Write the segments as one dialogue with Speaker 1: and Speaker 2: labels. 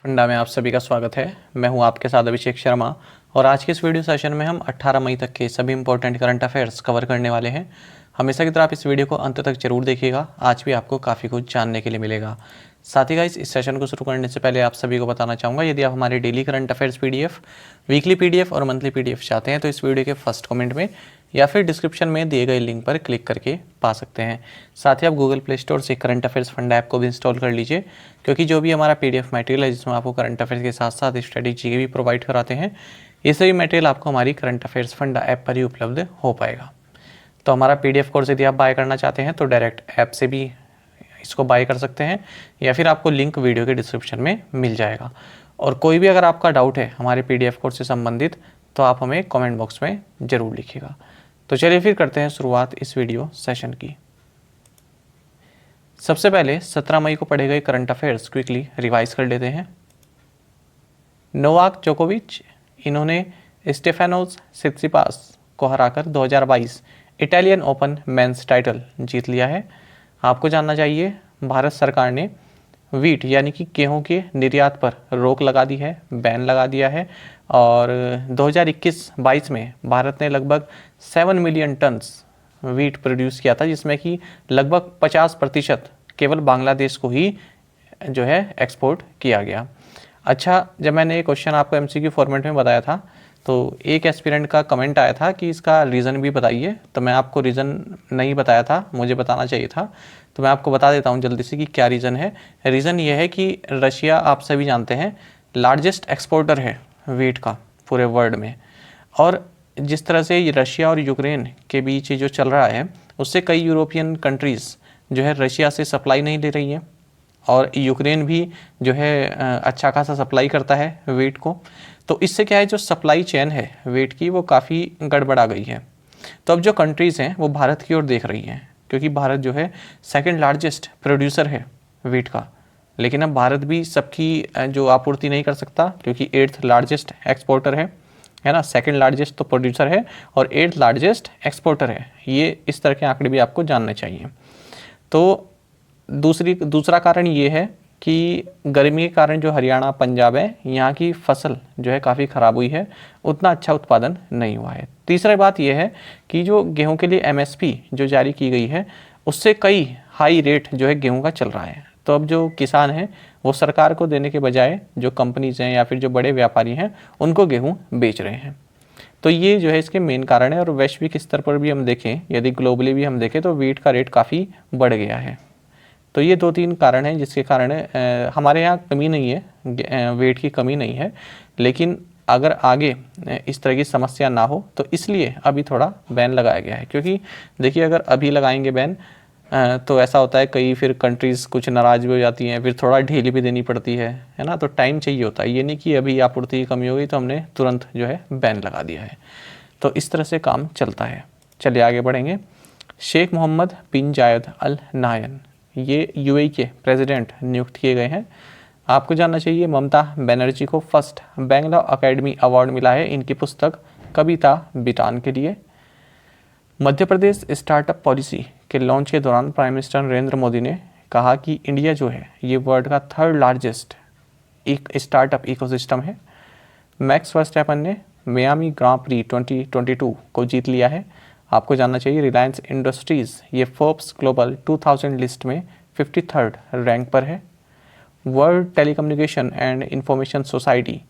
Speaker 1: फंडा में आप सभी का स्वागत है। मैं हूं आपके साथ अभिषेक शर्मा और आज के इस वीडियो सेशन में हम 18 मई तक के सभी इंपॉर्टेंट करंट अफेयर्स कवर करने वाले हैं। हमेशा की तरह आप इस वीडियो को अंत तक जरूर देखिएगा, आज भी आपको काफ़ी कुछ जानने के लिए मिलेगा। साथ ही गाइस इस सेशन को शुरू करने से पहले आप सभी को बताना चाहूँगा, यदि आप हमारे daily current affairs PDF, weekly PDF और मंथली पीडीएफ चाहते हैं तो इस वीडियो के फर्स्ट कमेंट में या फिर डिस्क्रिप्शन में दिए गए लिंक पर क्लिक करके पा सकते हैं। साथ ही आप गूगल प्ले स्टोर से करंट अफेयर्स फंडा ऐप को भी इंस्टॉल कर लीजिए, क्योंकि जो भी हमारा पीडीएफ मटेरियल है जिसमें आपको करंट अफेयर्स के साथ साथ स्टडी जी भी प्रोवाइड कराते हैं, ये सभी मटेरियल आपको हमारी करंट अफेयर्स फंडा ऐप पर ही उपलब्ध हो पाएगा। तो हमारा पीडीएफ कोर्स यदि आप बाय करना चाहते हैं तो डायरेक्ट ऐप से भी इसको बाय कर सकते हैं या फिर आपको लिंक वीडियो के डिस्क्रिप्शन में मिल जाएगा। और कोई भी अगर आपका डाउट है हमारे पीडीएफ कोर्स से संबंधित तो आप हमें कमेंट बॉक्स में ज़रूर लिखिएगा। तो चलिए फिर करते हैं शुरुआत इस वीडियो सेशन की। सबसे पहले 17 मई को पढ़े गए करंट अफेयर्स क्विकली रिवाइज कर लेते हैं। नोवाक जोकोविच, इन्होंने स्टेफानोस सित्सिपास को हराकर 2022 इटालियन ओपन मेंस टाइटल जीत लिया है। आपको जानना चाहिए भारत सरकार ने वीट यानी कि गेहूं के निर्यात पर रोक लगा दी है, बैन लगा दिया है और 2021-22 में भारत ने लगभग 7 मिलियन टन्स वीट प्रोड्यूस किया था, जिसमें कि लगभग 50% केवल बांग्लादेश को ही जो है एक्सपोर्ट किया गया। अच्छा, जब मैंने ये क्वेश्चन आपको एमसीक्यू फॉर्मेट में बताया था तो एक एस्पिरेंट का कमेंट आया था कि इसका रीज़न भी बताइए, तो मैं आपको रीज़न नहीं बताया था, मुझे बताना चाहिए था, तो मैं आपको बता देता हूँ जल्दी से कि क्या रीज़न है। रीज़न ये है कि रशिया, आप सभी जानते हैं, लार्जेस्ट एक्सपोर्टर है वीट का पूरे वर्ल्ड में, और जिस तरह से रशिया और यूक्रेन के बीच जो चल रहा है उससे कई यूरोपियन कंट्रीज़ जो है रशिया से सप्लाई नहीं ले रही हैं और यूक्रेन भी जो है अच्छा खासा सप्लाई करता है वीट को। तो इससे क्या है, जो सप्लाई चेन है वीट की वो काफ़ी गड़बड़ा गई है। तो अब जो कंट्रीज़ हैं वो भारत की ओर देख रही हैं, क्योंकि भारत जो है सेकंड लार्जेस्ट प्रोड्यूसर है वीट का। लेकिन अब भारत भी सबकी जो आपूर्ति नहीं कर सकता, क्योंकि 8th लार्जेस्ट एक्सपोर्टर है ना, सेकंड लार्जेस्ट तो प्रोड्यूसर है और 8th लार्जेस्ट एक्सपोर्टर है। ये इस तरह के आंकड़े भी आपको जानने चाहिए। तो दूसरा कारण ये है कि गर्मी के कारण जो हरियाणा पंजाब है यहाँ की फसल जो है काफ़ी ख़राब हुई है, उतना अच्छा उत्पादन नहीं हुआ है। तीसरी बात यह है कि जो गेहूं के लिए एमएसपी जो जारी की गई है उससे कई हाई रेट जो है गेहूं का चल रहा है। तो अब जो किसान हैं वो सरकार को देने के बजाय जो कंपनीज हैं या फिर जो बड़े व्यापारी हैं उनको गेहूँ बेच रहे हैं। तो ये जो है इसके मेन कारण है। और वैश्विक स्तर पर भी हम देखें, यदि ग्लोबली भी हम देखें तो वीट का रेट काफ़ी बढ़ गया है। तो ये 2-3 कारण हैं जिसके कारण हमारे यहाँ कमी नहीं है, वेट की कमी नहीं है, लेकिन अगर आगे इस तरह की समस्या ना हो तो इसलिए अभी थोड़ा बैन लगाया गया है। क्योंकि देखिए अगर अभी लगाएंगे बैन तो ऐसा होता है कई फिर कंट्रीज़ कुछ नाराज़ भी हो जाती हैं, फिर थोड़ा ढीली भी देनी पड़ती है ना, तो टाइम चाहिए होता है। ये नहीं कि अभी आपूर्ति की कमी हो गई तो हमने तुरंत जो है बैन लगा दिया है। तो इस तरह से काम चलता है। चलिए आगे बढ़ेंगे। शेख मोहम्मद बिन जायद अल नाहयान, ये यूएई के प्रेसिडेंट नियुक्त किए गए हैं। आपको जानना चाहिए ममता बनर्जी को फर्स्ट बांग्ला अकेडमी अवार्ड मिला है इनकी पुस्तक कविता बिटान के लिए। मध्य प्रदेश स्टार्टअप पॉलिसी के लॉन्च के दौरान प्राइम मिनिस्टर नरेंद्र मोदी ने कहा कि इंडिया जो है ये वर्ल्ड का 3rd लार्जेस्ट एक स्टार्टअप इकोसिस्टम है। मैक्स वर्स्टैपन ने मियामी ग्रां प्री 2022 को जीत लिया है। आपको जानना चाहिए रिलायंस इंडस्ट्रीज़ ये फोर्ब्स ग्लोबल 2000 लिस्ट में 53rd रैंक पर है। World telecommunication and information society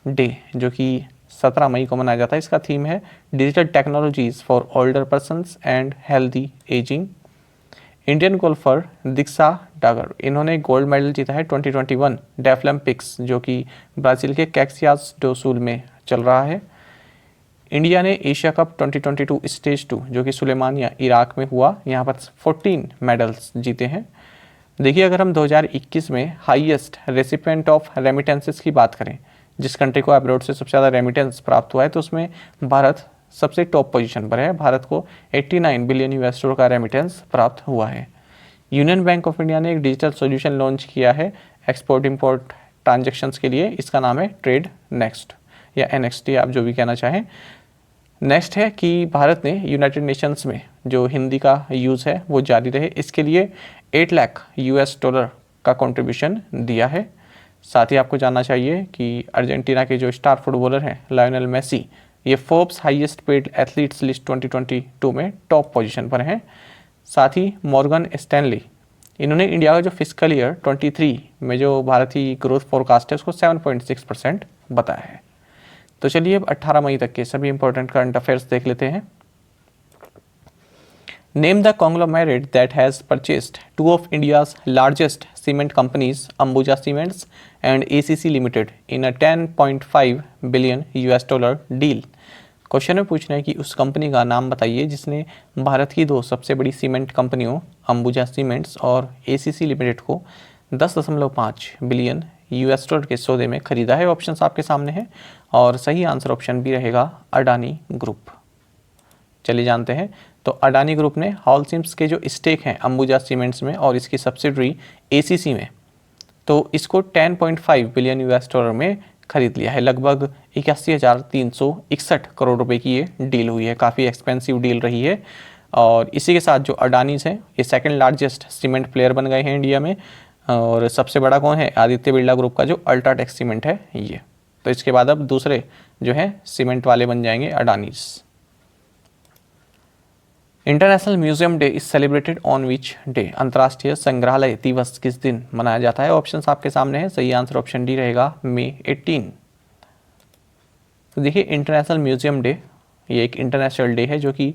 Speaker 1: day जो कि 17 मई को मनाया जाता है, इसका थीम है digital technologies for older persons and healthy ageing. Indian golfer Diksha Dagar, इन्होंने गोल्ड मेडल जीता है 2021 डेफलिम्पिक्स जो कि ब्राज़ील के कैक्सियास डो सुल में चल रहा है। इंडिया ने एशिया कप 2022 स्टेज 2 जो कि सुलेमानिया इराक में हुआ, यहाँ पर 14 मेडल्स जीते हैं। देखिए अगर हम 2021 में हाईएस्ट रेसिपिएंट ऑफ रेमिटेंसेस की बात करें, जिस कंट्री को अब्रॉड से सबसे ज़्यादा रेमिटेंस प्राप्त हुआ है, तो उसमें भारत सबसे टॉप पोजीशन पर है। भारत को 89 बिलियन US का रेमिटेंस प्राप्त हुआ है। यूनियन बैंक ऑफ इंडिया ने एक डिजिटल सोल्यूशन लॉन्च किया है एक्सपोर्ट इम्पोर्ट ट्रांजेक्शन्स के लिए, इसका नाम है ट्रेड नेक्स्ट या NXT, आप जो भी कहना चाहें। नेक्स्ट है कि भारत ने यूनाइटेड नेशंस में जो हिंदी का यूज़ है वो जारी रहे, इसके लिए $8 लाख का कंट्रीब्यूशन दिया है। साथ ही आपको जानना चाहिए कि अर्जेंटीना के जो स्टार फुटबॉलर हैं लायोनेल मेसी, ये Forbes highest paid athletes list 2022 में टॉप पोजीशन पर हैं। साथ ही मॉर्गन स्टैनली, इन्होंने इंडिया का जो फिस्कल ईयर 23 में जो भारतीय ग्रोथ फोरकास्ट है उसको 7.6% बताया है। तो चलिए अब 18 मई तक के सभी इंपॉर्टेंट करंट अफेयर्स देख लेते हैं। Name the conglomerate that has purchased two of India's largest cement companies, Ambuja Cements and ACC Limited, in a $10.5 billion deal. Question में पूछना है कि उस कंपनी का नाम बताइए जिसने भारत की दो सबसे बड़ी सीमेंट कंपनियों अंबुजा सीमेंट्स और ACC लिमिटेड को 10.5 बिलियन $10 के सौदे में खरीदा है। ऑप्शंस आपके सामने हैं और सही आंसर ऑप्शन भी रहेगा अडानी ग्रुप। चलिए जानते हैं। तो अडानी ग्रुप ने हॉलसिम्स के जो स्टेक हैं अंबुजा सीमेंट्स में और इसकी सब्सिडरी ACC में, तो इसको 10.5 बिलियन $10 में खरीद लिया है। लगभग 81,361 करोड़ रुपए की ये डील हुई है। काफ़ी एक्सपेंसिव डील रही है। और इसी के साथ जो अडानीज हैं ये सेकंड लार्जेस्ट सीमेंट प्लेयर बन गए हैं इंडिया में। और सबसे बड़ा कौन है? आदित्य बिरला ग्रुप का जो अल्ट्राटेक सीमेंट है ये। तो इसके बाद अब दूसरे जो है सीमेंट वाले बन जाएंगे Adanis. International museum day is celebrated on which day? अंतर्राष्ट्रीय संग्रहालय दिवस किस दिन मनाया जाता है? ऑप्शंस आपके सामने हैं। सही आंसर ऑप्शन डी रहेगा मई 18। तो देखिए इंटरनेशनल म्यूजियम डे ये एक इंटरनेशनल डे है जो कि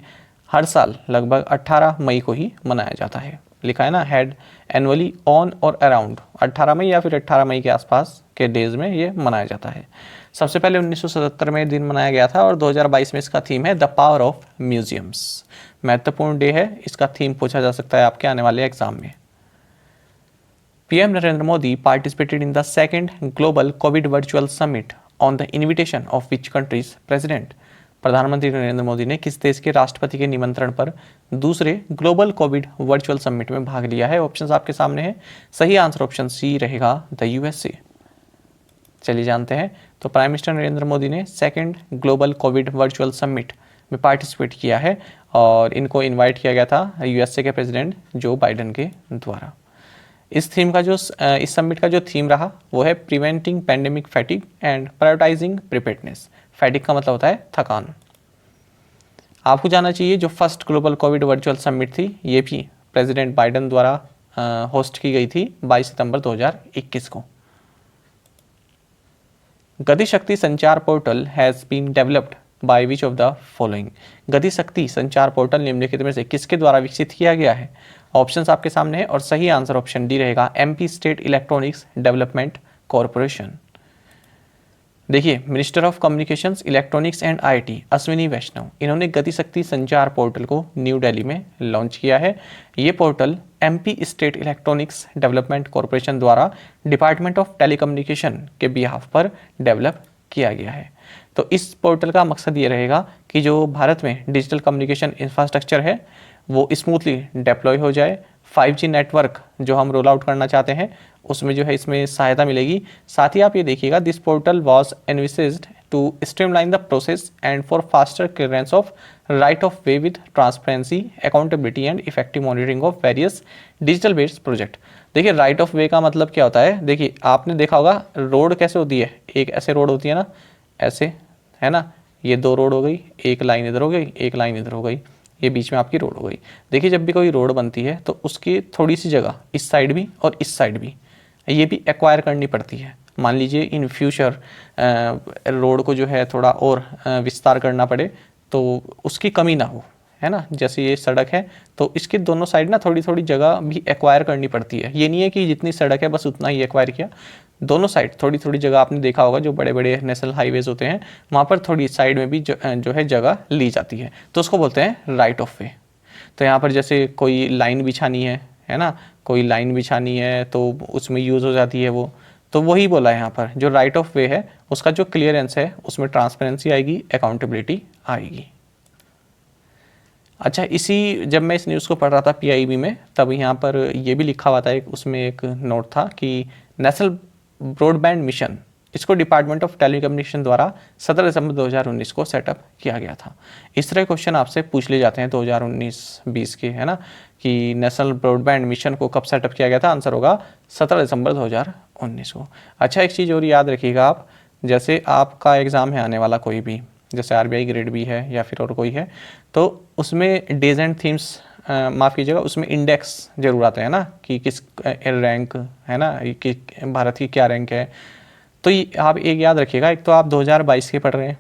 Speaker 1: हर साल लगभग 18 मई को ही मनाया जाता है। लिखा है ना, हेड एनुअली ऑन और अराउंड 18 मई या फिर 18 मई के आसपास के डेज में ये मनाया जाता है। सबसे पहले 1977 में दिन मनाया गया था और 2022 में इसका थीम है द पावर ऑफ म्यूजियम्स। महत्वपूर्ण डे है, इसका थीम पूछा जा सकता है आपके आने वाले एग्जाम में। PM Narendra Modi participated in the second global Covid virtual summit on the invitation of which countries president? प्रधानमंत्री नरेंद्र मोदी ने किस देश के राष्ट्रपति के निमंत्रण पर दूसरे ग्लोबल कोविड वर्चुअल समिट में भाग लिया है? ऑप्शंस आपके सामने हैं। सही आंसर ऑप्शन सी रहेगा द USA। चलिए जानते हैं। तो प्राइम मिनिस्टर नरेंद्र मोदी ने second global Covid virtual summit में पार्टिसिपेट किया है और इनको इनवाइट किया गया था USA के प्रेसिडेंट जो बाइडेन के द्वारा। इस समिट का जो थीम रहा वो है preventing pandemic fatigue and prioritising preparedness. Fatigue का मतलब होता है थकान। आपको जानना चाहिए जो first global Covid virtual summit थी ये भी प्रेसिडेंट बाइडेन द्वारा होस्ट की गई थी 22 सितंबर 2021 को। Gati Shakti Sanchar portal has been developed by which of the following? Gati Shakti Sanchar portal निम्नलिखित में से किसके द्वारा विकसित किया गया है? ऑप्शंस आपके सामने है और सही आंसर ऑप्शन डी रहेगा MP state electronics development corporation. देखिए minister of communications electronics and IT Ashwini Vaishnaw, इन्होंने गति शक्ति संचार पोर्टल को न्यू दिल्ली में लॉन्च किया है। ये portal MP state electronics development corporation द्वारा डिपार्टमेंट ऑफ टेलीकम्युनिकेशन के बिहाफ पर डेवलप किया गया है। तो इस पोर्टल का मकसद ये रहेगा कि जो भारत में डिजिटल कम्युनिकेशन इंफ्रास्ट्रक्चर है वो स्मूथली डिप्लॉय हो जाए। 5G नेटवर्क जो हम रोल आउट करना चाहते हैं उसमें जो है इसमें सहायता मिलेगी। साथ ही आप ये देखिएगा this portal was envisaged to streamline the process and for faster clearance of right of way with transparency accountability and effective monitoring of various digital based project. देखिए राइट ऑफ वे का मतलब क्या होता है? देखिए आपने देखा होगा रोड कैसे होती है, एक ऐसे रोड होती है ना, ऐसे है ना, ये दो रोड हो गई, एक लाइन इधर हो गई, एक लाइन इधर हो गई, ये बीच में आपकी रोड हो गई। देखिए जब भी कोई रोड बनती है तो उसकी थोड़ी सी जगह इस साइड भी और इस साइड भी ये भी एक्वायर करनी पड़ती है। मान लीजिए इन फ्यूचर रोड को जो है थोड़ा और विस्तार करना पड़े तो उसकी कमी ना हो, है ना। जैसे ये सड़क है तो इसके दोनों साइड ना थोड़ी थोड़ी जगह भी एक्वायर करनी पड़ती है। ये नहीं है कि जितनी सड़क है बस उतना ही एक्वायर किया, दोनों साइड थोड़ी थोड़ी जगह। आपने देखा होगा जो बड़े बड़े नेशनल हाईवेज होते हैं वहाँ पर थोड़ी साइड में भी जो है जगह ली जाती है, तो उसको बोलते हैं राइट ऑफ वे। तो यहाँ पर जैसे कोई लाइन बिछानी है ना, कोई लाइन बिछानी है तो उसमें यूज़ हो जाती है वो, तो वही बोला है यहाँ पर जो राइट ऑफ वे है उसका जो क्लियरेंस है उसमें ट्रांसपेरेंसी आएगी, अकाउंटेबिलिटी आएगी। अच्छा, इसी जब मैं इस न्यूज़ को पढ़ रहा था PIB में तब यहाँ पर ये भी लिखा हुआ था, उसमें एक नोट था कि नेशनल ब्रॉडबैंड मिशन इसको डिपार्टमेंट ऑफ टेलीकम्युनिकेशन द्वारा 17 दिसंबर 2019 को सेटअप किया गया था। इस तरह क्वेश्चन आपसे पूछ लिए जाते हैं 2019-20 के, है ना, कि नेशनल ब्रॉडबैंड मिशन को कब सेटअप किया गया था, आंसर होगा 17 दिसंबर 2019 को। अच्छा, एक चीज़ और याद रखिएगा आप, जैसे आपका एग्ज़ाम है आने वाला कोई भी, जैसे आरबीआई ग्रेड बी है या फिर और कोई है, तो उसमें डेज एंड थीम्स माफ़ कीजिएगा, उसमें इंडेक्स जरूर आते हैं ना, कि किस रैंक है ना, कि भारत की क्या रैंक है। तो ये आप एक याद रखिएगा, एक तो आप 2022 के पढ़ रहे हैं,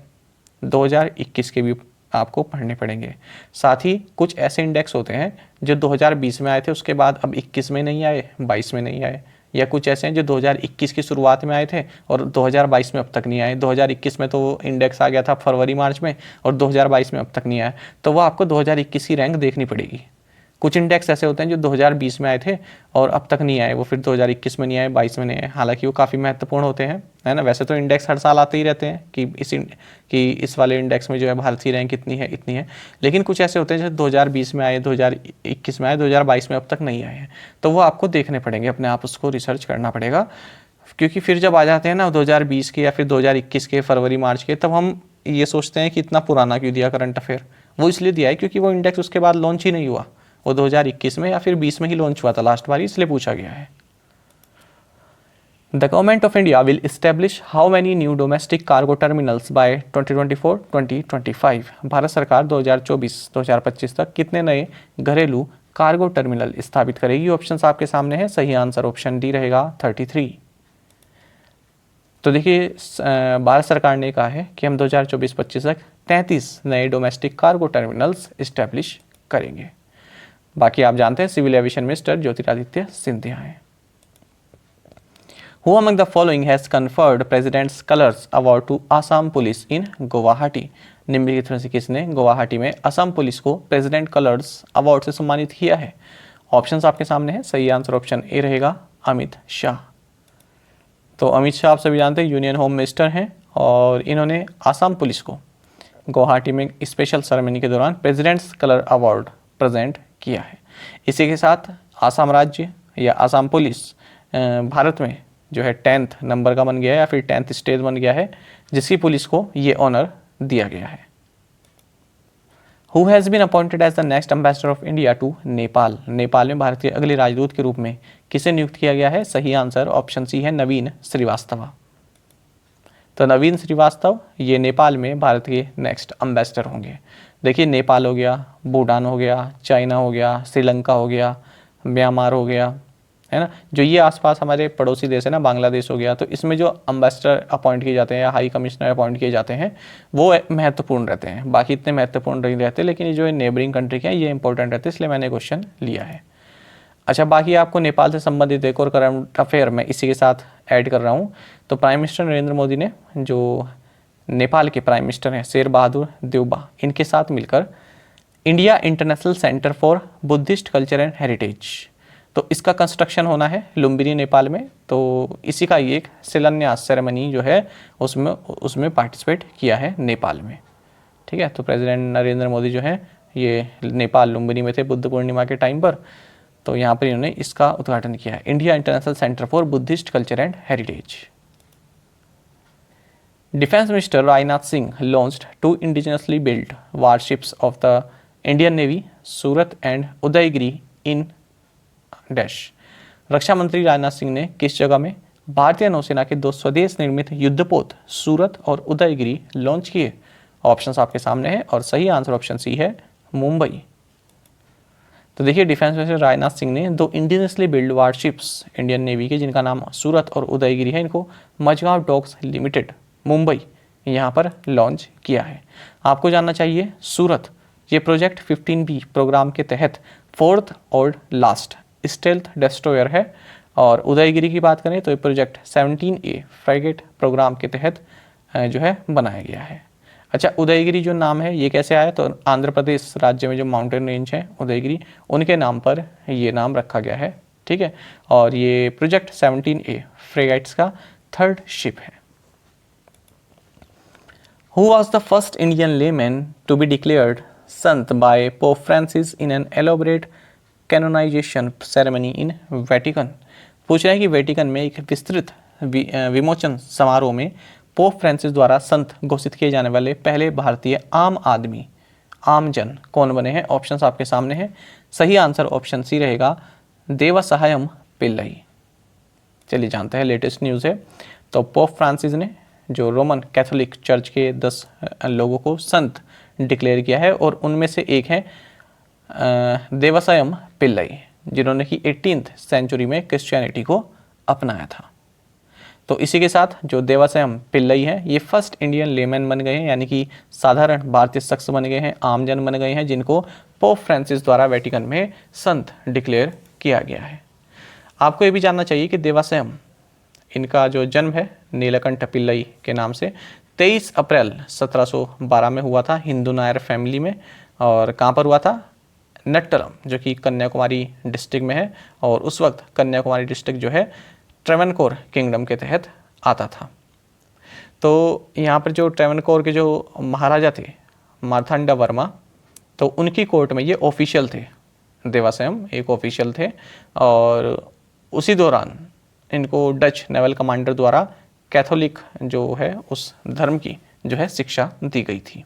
Speaker 1: 2021 के भी आपको पढ़ने पड़ेंगे। साथ ही कुछ ऐसे इंडेक्स होते हैं जो 2020 में आए थे, उसके बाद अब 21 में नहीं आए, 22 में नहीं आए, या कुछ ऐसे हैं जो 2021 की शुरुआत में आए थे और 2022 में अब तक नहीं आए। 2021 में तो इंडेक्स आ गया था फरवरी मार्च में, और 2022 में अब तक नहीं आया, तो वो आपको 2021 की रैंक देखनी पड़ेगी। कुछ इंडेक्स ऐसे होते हैं जो 2020 में आए थे और अब तक नहीं आए, वो फिर 2021 में नहीं आए, 22 में नहीं आए, हालांकि वो काफ़ी महत्वपूर्ण होते हैं, है ना। वैसे तो इंडेक्स हर साल आते ही रहते हैं कि इस वाले इंडेक्स में जो है भारत की रैंक इतनी है इतनी है, लेकिन कुछ ऐसे होते हैं जो 2020 में आए, 2021 में आए, 2022 में अब तक नहीं आए हैं, तो वो आपको देखने पड़ेंगे, अपने आप उसको रिसर्च करना पड़ेगा। क्योंकि फिर जब आ जाते हैं ना 2020 के या फिर 2021 के फरवरी मार्च के, तब हम ये सोचते हैं कि इतना पुराना क्यों दिया करंट अफेयर। वो इसलिए दिया है क्योंकि वो इंडेक्स उसके बाद लॉन्च ही नहीं हुआ, वो 2021 में या फिर 20 में ही लॉन्च हुआ था लास्ट बार, इसलिए पूछा गया है। The government of India will establish how many new domestic cargo terminals by 2024-2025। Bharat सरकार 2024-2025 तक कितने नए घरेलू कार्गो टर्मिनल स्थापित करेगी? ऑप्शंस आपके सामने है, सही आंसर ऑप्शन डी रहेगा 33। तो देखिए, भारत सरकार ने कहा है कि हम 2024-25 तक 33 नए डोमेस्टिक कार्गो टर्मिनल्स इस्टेब्लिश करेंगे। बाकी आप जानते हैं civil aviation minister Jyotiraditya Scindia हैं। Who among the following has conferred President's Colors Award to Assam Police in Guwahati? निम्नलिखित में से किसने गुवाहाटी में असम पुलिस को प्रेसिडेंट कलर्स अवार्ड से सम्मानित किया है? ऑप्शंस आपके सामने हैं, सही आंसर ऑप्शन ए रहेगा अमित शाह। तो अमित शाह आप सभी जानते हैं यूनियन होम मिनिस्टर हैं, और इन्होंने असम पुलिस को गुवाहाटी में स्पेशल सेरेमनी के दौरान प्रेसिडेंट्स कलर अवार्ड प्रेजेंट किया है। इसी के साथ आसाम राज्य या आसाम पुलिस भारत में जो है 10th नंबर का बन गया है, या फिर 10th स्टेट बन गया है, जिसकी पुलिस को ये ऑनर दिया गया है। Who has been appointed as the next ambassador of India to Nepal? Nepal में भारत के अगले राजदूत के रूप में किसे नियुक्त किया गया है? सही आंसर ऑप्शन सी है नवीन श्रीवास्तव। तो नवीन श्रीवास्तव ये नेपाल में भारत के नेक्स्ट एम्बेसडर होंगे। देखिए, नेपाल हो गया, भूटान हो गया, चाइना हो गया, श्रीलंका हो गया, म्यांमार हो गया, है ना, जो ये आसपास हमारे पड़ोसी देश है ना, बांग्लादेश हो गया, तो इसमें जो एम्बेसडर अपॉइंट किए जाते हैं या हाई कमिश्नर अपॉइंट किए जाते हैं वो महत्वपूर्ण रहते हैं। बाकी इतने महत्वपूर्ण नहीं रहते, लेकिन ये जो नेबरिंग कंट्री के हैं ये इंपॉर्टेंट रहते हैं, इसलिए मैंने क्वेश्चन लिया है। अच्छा, बाकी आपको नेपाल से संबंधित एक और करंट अफेयर मैं इसी के साथ ऐड कर रहा हूँ। तो प्राइम मिनिस्टर नरेंद्र मोदी ने, जो नेपाल के प्राइम मिनिस्टर हैं शेर बहादुर देउबा, इनके साथ मिलकर India International Centre for Buddhist culture and heritage, तो इसका कंस्ट्रक्शन होना है लुम्बिनी नेपाल में। तो इसी का ये एक शिलान्यास सेरेमनी जो है उसमें पार्टिसिपेट किया है नेपाल में। ठीक है, तो प्रेसिडेंट नरेंद्र मोदी जो है ये नेपाल लुम्बिनी में थे बुद्ध पूर्णिमा के टाइम पर, तो यहाँ पर इन्होंने इसका उद्घाटन किया है, India International Centre for Buddhist culture and heritage. Defence minister Rajnath Singh launched 2 indigenously built warships of the Indian Navy Surat and Udaygiri in dash. रक्षा मंत्री राजनाथ सिंह ने किस जगह में भारतीय नौसेना के 2 स्वदेश निर्मित युद्धपोत सूरत और उदयगिरी लॉन्च किए? ऑप्शंस आपके सामने हैं, और सही आंसर ऑप्शन सी है मुंबई। तो देखिए, डिफेंस मिनिस्टर राजनाथ सिंह ने 2 indigenously build warships Indian navy के, जिनका नाम सूरत और उदयगिरी है, इनको मझगांव डॉक्स लिमिटेड मुंबई यहाँ पर लॉन्च किया है। आपको जानना चाहिए, सूरत ये प्रोजेक्ट 15B प्रोग्राम के तहत 4th और लास्ट स्टेल्थ डिस्ट्रॉयर है, और उदयगिरी की बात करें तो ये प्रोजेक्ट 17A फ्रैगेट प्रोग्राम के तहत जो है बनाया गया है। अच्छा, उदयगिरी जो नाम है ये कैसे आया? तो आंध्र प्रदेश राज्य में जो माउंटेन रेंज है उदयगिरी, उनके नाम पर ये नाम रखा गया है। ठीक है, और ये प्रोजेक्ट 17A फ्रैगेट्स का 3rd शिप है। Who was the first Indian layman to be declared sant by Pope Francis in an elaborate canonization ceremony in Vatican? पूछ रहे हैं कि वेटिकन में एक विस्तृत विमोचन समारोह में पोप फ्रांसिस द्वारा संत घोषित किए जाने वाले पहले भारतीय आम आदमी, आम जन कौन बने हैं? ऑप्शंस आपके सामने हैं। सही आंसर ऑप्शन सी रहेगा, देवसायम पिल्लई। चलिए जानते हैं, लेटेस्ट न्यूज़ है। तो पोप फ्रांसिस ने जो रोमन कैथोलिक चर्च के 10 लोगों को संत डिक्लेयर किया है और उनमें से एक है देवसायम पिल्लई, जिन्होंने कि 18th सेंचुरी में क्रिश्चियनिटी को अपनाया था। तो इसी के साथ जो देवसायम पिल्लई है ये फर्स्ट इंडियन लेमैन बन गए हैं, यानी कि साधारण भारतीय शख्स बन गए हैं, आमजन बन गए हैं, जिनको पोप फ्रांसिस द्वारा वेटिकन में संत डिक्लेयर किया गया है। आपको ये भी जानना चाहिए कि देवसायम, इनका जो जन्म है नीलकंठ पिल्लई के नाम से 23 अप्रैल 1712 में हुआ था हिंदू नायर फैमिली में। और कहाँ पर हुआ था? नट्टलम, जो कि कन्याकुमारी डिस्ट्रिक्ट में है, और उस वक्त कन्याकुमारी डिस्ट्रिक्ट जो है ट्रेवनकोर किंगडम के तहत आता था। तो यहाँ पर जो ट्रेवनकोर के जो महाराजा थे मार्तांडा वर्मा, तो उनकी कोर्ट में ये ऑफिशियल थे, देवसायम एक ऑफिशियल थे। और उसी दौरान इनको डच नेवल कमांडर द्वारा कैथोलिक जो है उस धर्म की जो है शिक्षा दी गई थी।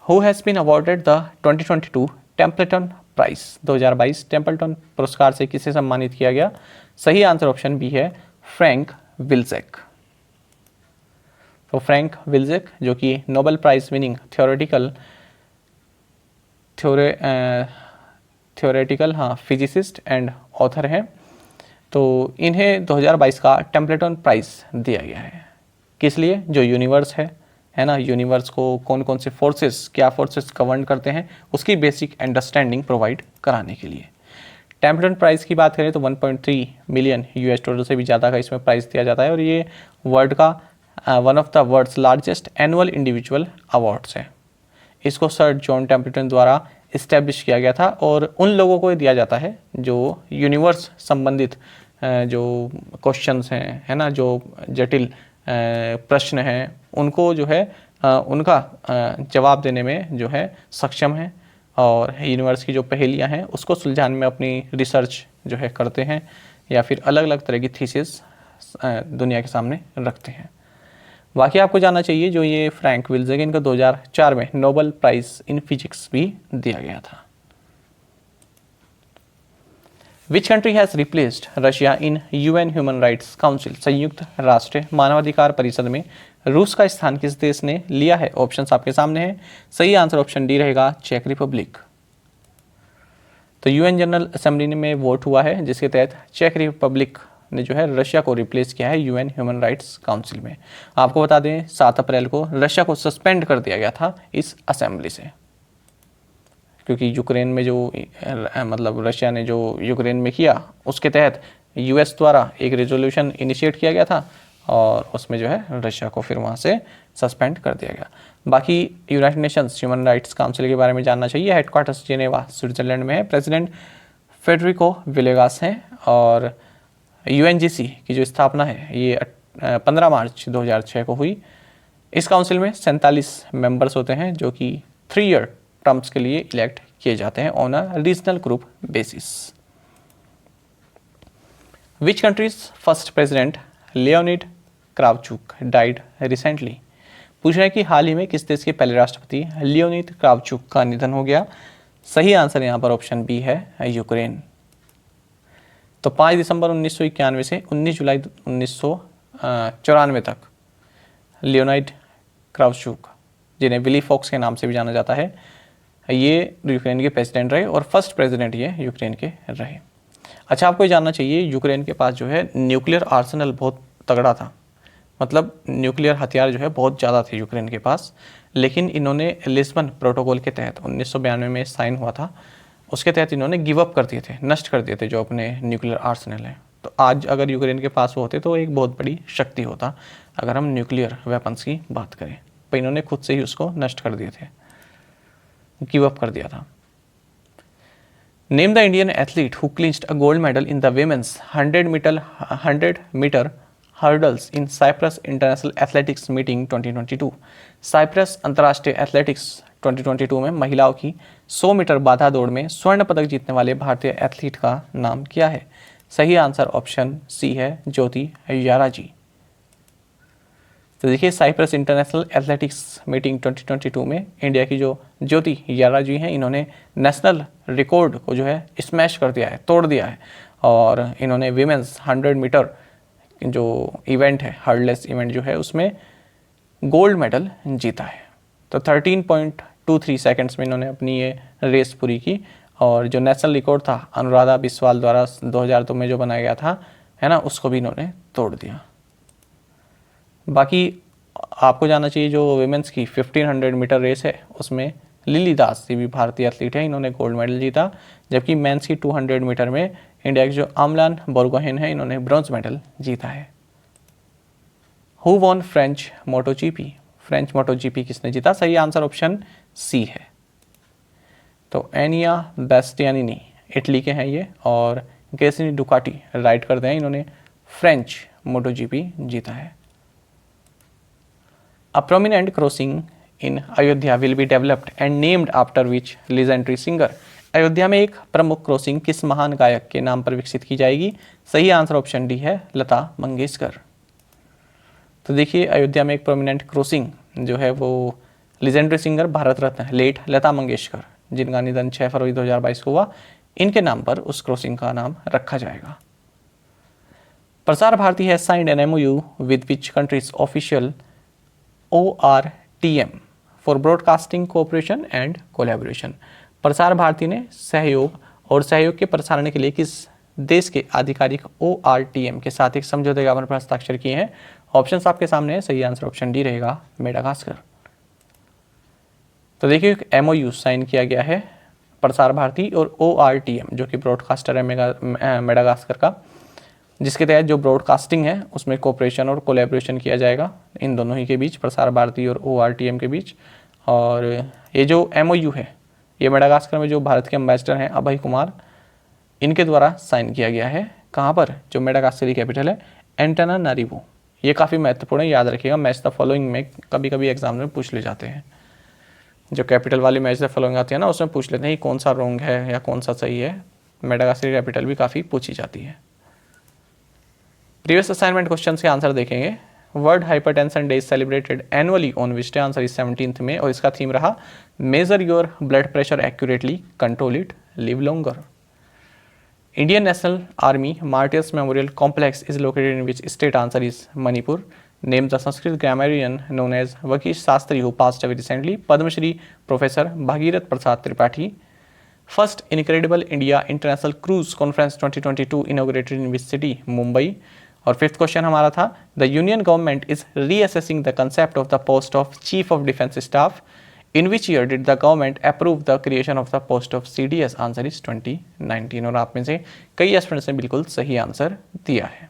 Speaker 1: Who has been awarded the 2022 Templeton prize? 2022 Templeton पुरस्कार से किसे सम्मानित किया गया? सही आंसर ऑप्शन बी है, फ्रैंक विल्जेक। तो फ्रैंक विल्जेक जो कि Nobel prize winning theoretical physicist and author हैं। तो इन्हें 2022 का टेम्पल्टन प्राइज दिया गया है। किस लिए? जो यूनिवर्स है ना, यूनिवर्स को कौन कौन से फोर्सेस, क्या फोर्सेस गवर्न करते हैं, उसकी बेसिक अंडरस्टैंडिंग प्रोवाइड कराने के लिए। टेम्पल्टन प्राइज़ की बात करें तो 1.3 मिलियन यूएस डॉलर से भी ज़्यादा का इसमें प्राइज़ दिया जाता है, और ये वर्ल्ड का one of the world's largest annual individual awards है। इसको सर जॉन टेम्पल्टन द्वारा इस्टेब्लिश किया गया था, और उन लोगों को दिया जाता है जो यूनिवर्स संबंधित जो क्वेश्चंस हैं, है ना, जो जटिल प्रश्न हैं, उनको जो है उनका जवाब देने में जो है सक्षम है, और यूनिवर्स की जो पहेलियां हैं उसको सुलझाने में अपनी रिसर्च जो है करते हैं, या फिर अलग अलग तरह की थीसिस दुनिया के सामने रखते हैं। बाकी आपको जानना चाहिए जो ये फ्रैंक विल्जेक, इनका 2004 में नोबेल प्राइज इन फिजिक्स भी दिया गया था। Which country has replaced Russia in UN Human Rights Council? संयुक्त राष्ट्र मानवाधिकार परिषद में रूस का स्थान किस देश ने लिया है? ऑप्शंस आपके सामने हैं। सही आंसर ऑप्शन डी रहेगा, चेक रिपब्लिक। तो यूएन जनरल असेंबली में वोट हुआ है जिसके तहत चेक रिपब्लिक ने जो है रशिया को रिप्लेस किया है यूएन ह्यूमन राइट्स काउंसिल में। आपको बता दें 7 अप्रैल को रशिया को सस्पेंड कर दिया गया था इस असेंबली से, क्योंकि यूक्रेन में जो मतलब रशिया ने जो यूक्रेन में किया उसके तहत यूएस द्वारा एक रेजोल्यूशन इनिशिएट किया गया था, और उसमें जो है रशिया को फिर वहाँ से सस्पेंड कर दिया गया। बाकी United Nations human rights council के बारे में जानना चाहिए। हेडक्वार्टर्स जेनेवा स्विट्जरलैंड में है। प्रेसिडेंट फेडरिको विलेगास हैं, और यूएनजीसी की जो स्थापना है ये 15 मार्च 2006 को हुई। इस काउंसिल में 47 मेंबर्स होते हैं जो कि 3 ईयर टर्म्स के लिए इलेक्ट किए जाते हैं on a regional group basis. Which countries first president Leonid Kravchuk died recently? पूछ रहे हैं कि हाल ही में किस देश के पहले राष्ट्रपति लियोनिद क्रावचुक का निधन हो गया? सही आंसर यहाँ पर ऑप्शन बी है, यूक्रेन। तो 5 दिसंबर 1991 से 19 जुलाई 1994 तक लियोनिड क्रावचुक, जिन्हें विली फॉक्स के नाम से भी जाना जाता है, ये यूक्रेन के प्रेसिडेंट रहे और फर्स्ट प्रेसिडेंट ये यूक्रेन के रहे। अच्छा, आपको ये जानना चाहिए यूक्रेन के पास जो है न्यूक्लियर आर्सेनल बहुत तगड़ा था, मतलब न्यूक्लियर हथियार जो है बहुत ज़्यादा थे यूक्रेन के पास, लेकिन इन्होंने लिस्बन प्रोटोकॉल के तहत 1992 में साइन हुआ था, उसके तहत इन्होंने गिव अप कर दिए थे, नष्ट कर दिए थे जो अपने न्यूक्लियर आर्सेनल हैं। तो आज अगर यूक्रेन के पास वो होते तो एक बहुत बड़ी शक्ति होता अगर हम न्यूक्लियर वेपन्स की बात करें, पर इन्होंने खुद से ही उसको नष्ट कर दिए थे, गिव अप कर दिया था। Name the Indian athlete who clinched a gold medal in the women's 100 metre hurdles in Cyprus international athletics meeting 2022। Cyprus अंतर्राष्ट्रीय एथलेटिक्स 2022 में महिलाओं की 100 मीटर बाधा दौड़ में स्वर्ण पदक जीतने वाले भारतीय एथलीट का नाम क्या है? सही आंसर ऑप्शन सी है, ज्योति याराजी। तो देखिए साइप्रस इंटरनेशनल एथलेटिक्स मीटिंग 2022 में इंडिया की जो ज्योति याराजी हैं, इन्होंने नेशनल रिकॉर्ड को जो है स्मैश कर दिया है, तोड़ दिया है, और इन्होंने विमेंस 100 मीटर जो इवेंट है, हर्डलेस इवेंट जो है, उसमें गोल्ड मेडल जीता है। तो 13.23 सेकंड्स में इन्होंने अपनी ये रेस पूरी की, और जो नेशनल रिकॉर्ड था अनुराधा बिस्वाल द्वारा 2002 में जो बनाया गया था, है ना, उसको भी इन्होंने तोड़ दिया। बाकी आपको जानना चाहिए जो विमेंस की 1500 मीटर रेस है, उसमें लिली दास, ये भी भारतीय एथलीट है, इन्होंने गोल्ड मेडल जीता, जबकि मेंस की 200 मीटर में इंडिया के जो अमलान बोर्गोहेन है, इन्होंने ब्रॉन्ज मेडल जीता है। Who won French MotoGP, French MotoGP किसने जीता? सही आंसर ऑप्शन सी है। तो एनिया बेस्टियानिनी इटली के हैं ये, और गैसिनी डुकाटी राइट करते हैं, इन्होंने फ्रेंच मोटोजीपी जीता है। A prominent crossing in Ayodhya will be developed and named after which legendary singer? Ayodhya में एक प्रमुख क्रॉसिंग किस महान गायक के नाम पर विकसित की जाएगी? सही आंसर ऑप्शन डी है, लता मंगेशकर। तो देखिए अयोध्या में एक प्रोमिनेंट क्रॉसिंग जो है वो legendary singer Bharat Ratna late Lata Mangeshkar, जिनका निधन 6 फरवरी 2022 को हुआ, इनके नाम पर उस क्रॉसिंग का नाम रखा जाएगा। प्रसार भारती है signed an MOU with which countries official ORTM for broadcasting cooperation and collaboration. Prasar Bharati ने सहयोग और सहयोग के प्रसारण के लिए किस देश के आधिकारिक ORTM के साथ एक समझौते ज्ञापन पर हस्ताक्षर किए हैं? ऑप्शंस आपके सामने है, सही आंसर ऑप्शन डी रहेगा, मेडागास्कर। तो देखिए एक MOU साइन किया गया है प्रसार भारती और ORTM जो कि ब्रॉडकास्टर है मेडागास्कर का, जिसके तहत जो ब्रॉडकास्टिंग है उसमें कोऑपरेशन और कोलैबोरेशन किया जाएगा इन दोनों ही के बीच, प्रसार भारती और ORTM के बीच। और ये जो MOU है ये मेडागास्कर में जो भारत के एम्बेसडर हैं अभय कुमार, इनके द्वारा साइन किया गया है। कहाँ पर? जो मेडागास्कर की कैपिटल है एंटानानारिवो। ये काफ़ी महत्वपूर्ण है, याद रखिएगा, मैच द फॉलोइंग में कभी कभी एग्जाम में पूछ ले जाते हैं। जो कैपिटल वाली मैच द फॉलोइंग आती है ना, उसमें पूछ लेते हैं कौन सा रॉन्ग है या कौन सा सही है। मेडागास्कर की कैपिटल भी काफ़ी पूछी जाती है। प्रीवियस असाइनमेंट क्वेश्चन के आंसर देखेंगे। World Hypertension Day celebrated annually on which day? Answer is 17 में, और इसका थीम रहा measure your blood pressure accurately, control it, live longer. Indian National Army Martyrs Memorial Complex is located in which state? Answer is Manipur. Name the Sanskrit grammarian known as Vakish Shastri who passed away recently? Padma Shri professor Bhagirath Prasad Tripathi. First Incredible India international cruise conference 2022 inaugurated in which city? Mumbai. और fifth question हमारा था the Union government is reassessing the concept of the post of Chief of Defence Staff. In which year did the government approve the creation of the post of CDS? Answer is 2019। और आप में से कई students ने बिल्कुल सही answer दिया है।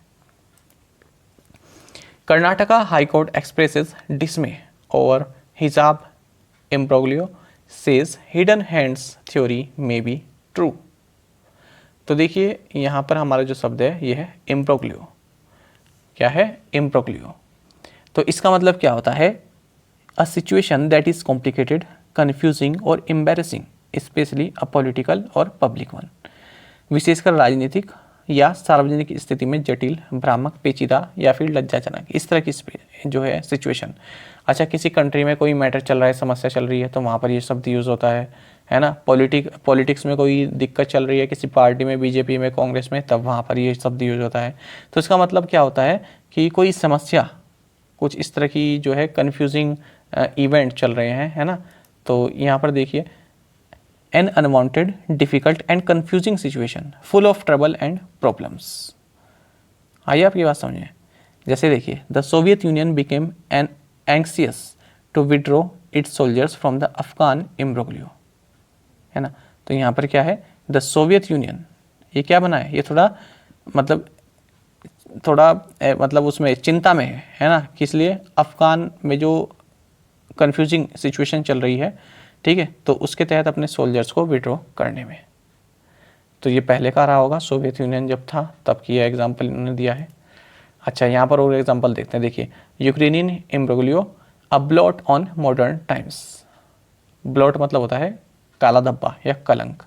Speaker 1: Karnataka high court expresses dismay over hijab imbroglio says hidden hands theory may be true. तो देखिए यहाँ पर हमारा जो शब्द है ये है इम्ब्रोग्लियो। क्या है? इम्ब्रोग्लियो। तो इसका मतलब क्या होता है? A situation that is complicated, confusing और एम्बेरसिंग, स्पेशली अ पॉलिटिकल और पब्लिक वन। विशेषकर राजनीतिक या सार्वजनिक स्थिति में जटिल, भ्रामक, पेचीदा या फिर लज्जाजनक, इस तरह की जो है सिचुएशन। अच्छा, किसी कंट्री में कोई मैटर चल रहा है, समस्या चल रही है, तो वहाँ पर ये शब्द यूज़ होता है ना। पॉलिटिक्स में कोई दिक्कत चल रही है किसी पार्टी में, बीजेपी में, कांग्रेस में, तब वहाँ पर ये शब्द यूज होता है। तो इसका मतलब क्या होता है कि कोई समस्या, कुछ इस तरह की जो है कन्फ्यूजिंग इवेंट चल रहे हैं, है ना। तो यहाँ पर देखिए an unwanted, difficult and confusing situation full of trouble and problems. आइए आपकी बात समझिए। जैसे देखिए the Soviet Union became an anxious to withdraw its soldiers from the Afghan imbroglio, है ना। तो यहाँ पर क्या है? द सोवियत यूनियन, ये क्या बना है? ये थोड़ा उसमें चिंता में है ना। किस लिए? अफगान में जो कन्फ्यूजिंग सिचुएशन चल रही है, ठीक है, तो उसके तहत अपने सोल्जर्स को विड्रॉ करने में। तो ये पहले का रहा होगा, सोवियत यूनियन जब था तब की यह एग्जाम्पल इन्होंने दिया है। अच्छा, यहाँ पर और एग्जाम्पल देखते हैं। देखिए Ukrainian imbroglio a blot on modern times. Blot मतलब होता है काला धब्बा या कलंक।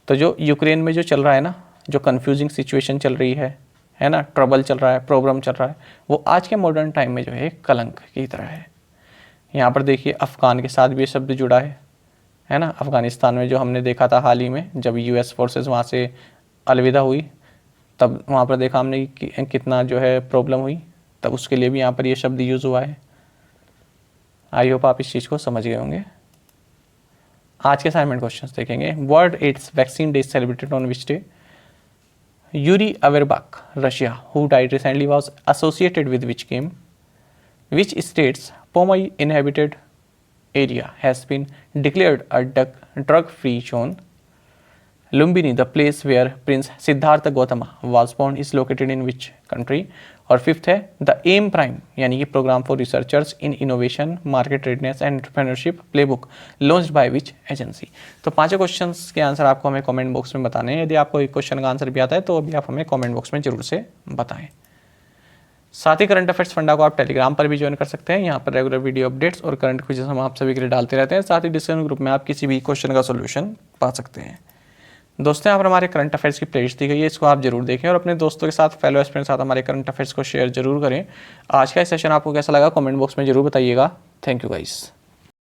Speaker 1: तो जो यूक्रेन में जो चल रहा है ना, जो कन्फ्यूजिंग सिचुएशन चल रही है ना, ट्रबल चल रहा है, प्रॉब्लम चल रहा है, वो आज के मॉडर्न टाइम में जो है एक कलंक की तरह है। यहाँ पर देखिए अफ़गान के साथ भी ये शब्द जुड़ा है ना। अफ़गानिस्तान में जो हमने देखा था हाल ही में, जब यूएस फोर्सेस वहाँ से अलविदा हुई, तब वहाँ पर देखा हमने कि कितना जो है प्रॉब्लम हुई, तब उसके लिए भी यहाँ पर ये शब्द यूज़ हुआ है। आई होप आप इस चीज़ को समझ गए होंगे। आज के असाइनमेंट क्वेश्चंस देखेंगे। World AIDS Vaccine Day celebrated on which day? Yuri Averbakh, Russia, who died recently, was associated with which game? Which state's Pomai inhabited area has been declared a drug-free zone? Lumbini, the place where Prince Siddhartha Gautama was born, is located in which country? और fifth है the M prime यानी कि programme for researchers in innovation, market readiness and entrepreneurship playbook launched by which agency? तो पांचों questions के answer आपको हमें comment box में बताने हैं। यदि आपको एक क्वेश्चन का आंसर भी आता है तो अभी आप हमें कमेंट बॉक्स में जरूर से बताएं। साथ ही करंट अफेयर्स फंडा को आप टेलीग्राम पर भी ज्वाइन कर सकते हैं। यहाँ पर रेगुलर वीडियो अपडेट्स और करंट क्विज़ेस हम आप सभी के लिए डालते रहते हैं। साथ ही डिस्कशन ग्रुप में आप किसी भी क्वेश्चन का सोल्यूशन पा सकते हैं। दोस्तों, यहाँ पर हमारे करंट अफेयर्स की प्लेलिस्ट दी गई है, इसको आप जरूर देखें और अपने दोस्तों के साथ, फेलो एस्पिरेंट्स के साथ हमारे करंट अफेयर्स को शेयर जरूर करें। आज का सेशन आपको कैसा लगा कमेंट बॉक्स में जरूर बताइएगा। Thank you guys.